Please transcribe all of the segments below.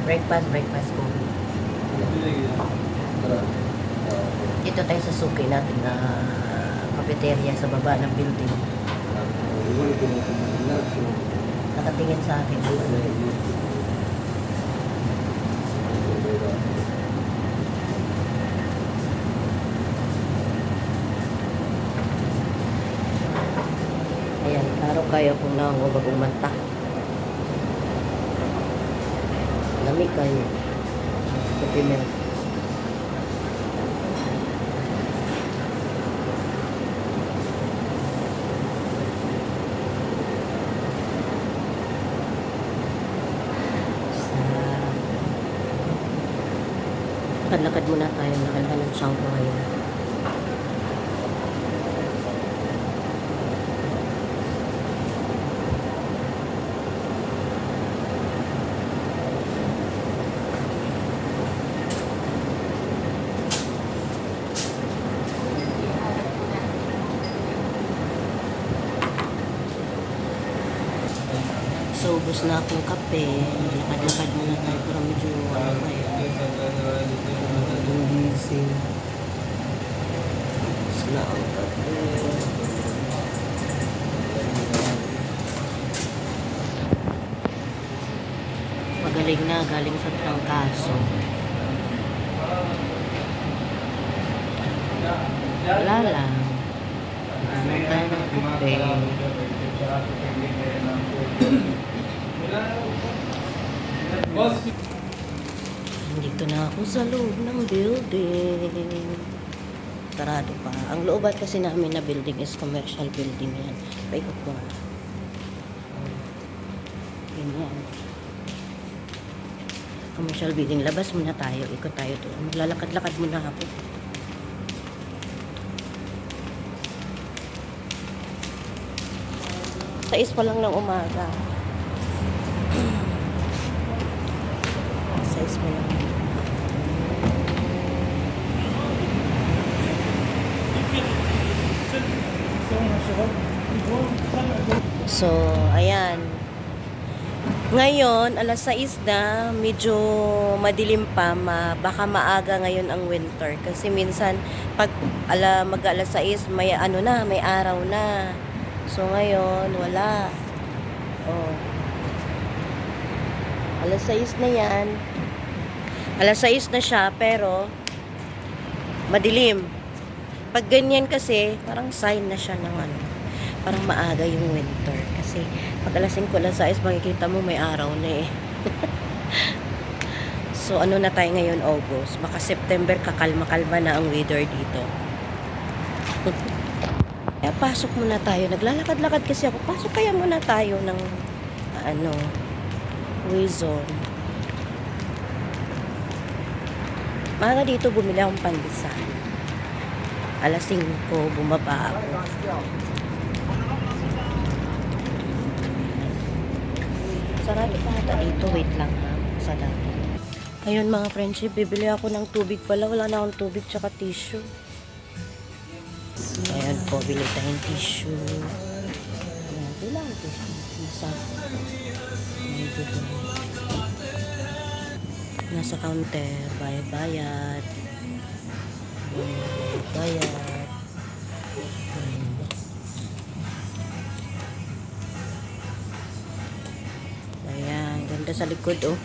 Breakfast ko. Dito tayo sa suki natin na cafeteria sa baba ng building. Nakatingin sa akin. Ayan, klaro kayo kung nangungubag umanta. Lamig kayo. Coffee milk. Lakad muna tayo. Nakalala ng shampoo ngayon. So, ubos na akong kape. Lakad-lakad muna tayo para medyo ano ngayon. Gising. Ubos na ang kape. Magaling na, galing sa trangkaso. Wala lang. Naman tayo ng kape. Dito na ako sa loob ng building. Sarado pa. Ang looban kasi namin na building is commercial building yan. Paikot ko nga. Ganyan. Commercial building. Labas muna tayo. Ikot tayo doon. Maglalakad-lakad muna ako. Sais pa lang ng umaga. Sais pa lang. So, ayan. Ngayon, alas 6 na, medyo madilim pa, baka maaga ngayon ang winter. Kasi minsan, pag mag-alas 6, may ano na, may araw na. So, ngayon, wala. Oh. Alas 6 na yan. Alas 6 na siya, pero madilim. Pag ganyan kasi, parang sign na siya ng ano. Parang maaga yung winter. Kasi pag alas 5, alas 6, makikita mo may araw na eh. So, ano na tayo ngayon, August. Baka September, kakalma-kalma na ang weather dito. Kaya pasok muna tayo. Naglalakad-lakad kasi ako. Pasok kaya muna tayo ng ano, Quezon. Mga dito bumili akong pandesal. Alas 5 bumaba ako. Sarado pa ata dito. Wait lang ha. Sa dati. Ayun mga friendship, bibili ako ng tubig pala. Wala na akong tubig tsaka tissue. Ayan po, bili tayong tissue. Ayan, kailangan tissue. Isa. Nasa counter, bayad. Bayad. Ayan, ganda sa likod oh.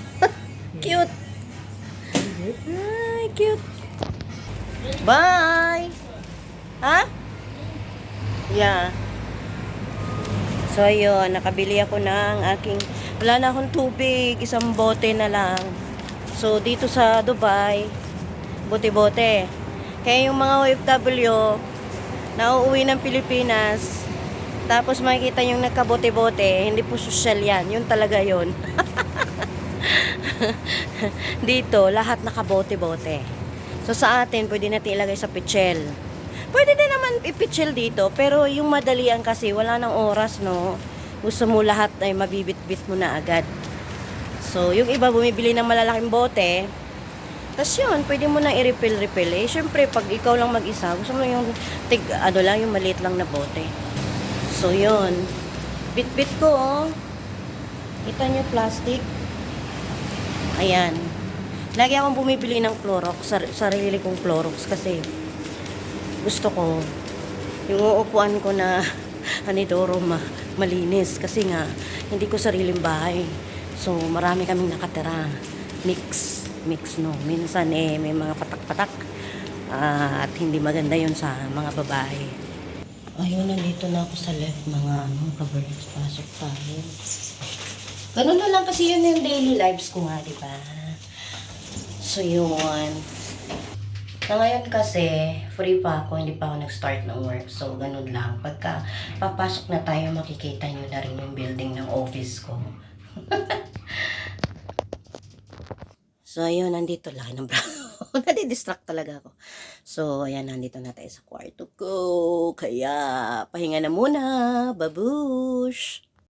Cute! Ay, cute! Bye! Ha? Yeah. So, yun. Nakabili ako ng aking... Wala na akong tubig. Isang bote na lang. So, dito sa Dubai, bote-bote. Kaya yung mga OFW na uuwi ng Pilipinas, tapos makikita yung nagkabote-bote, hindi po social yan. Yun talaga yun. Dito, lahat nakabote-bote. So, sa atin, pwede natin ilagay sa pichel. Pwede din naman ipichel dito, pero yung madalian kasi, wala nang oras, no? Gusto mo lahat ay mabibit-bit mo na agad. So, yung iba bumibili ng malalaking bote, tas yun, pwede mo nang i-refill. Eh, syempre, pag ikaw lang mag-isa, gusto mo yung, yung maliit lang na bote. So, yun. Bit-bit ko, oh. Kita nyo plastic? Ayan. Lagi akong bumibili ng Clorox, sarili kong Clorox kasi gusto ko yung uupuan ko na anidoro malinis kasi nga hindi ko sariling bahay. So marami kaming nakatira. Mix no. Minsan may mga patak-patak at hindi maganda yun sa mga babae. Ayun, nandito na ako sa left mga ka-birds. Pasok tayo. Ganun na lang kasi yun yung daily lives ko nga, di ba? So yun. Sa ngayon kasi, free pa ako, hindi pa ako nag-start ng work. So, ganun lang. Pagka papasok na tayo, makikita nyo na rin yung building ng office ko. So, ayun, nandito. Laki ng brown. Nadidistract talaga ako. So, ayan, nandito na tayo sa kwarto ko. Kaya, pahinga na muna. Babush!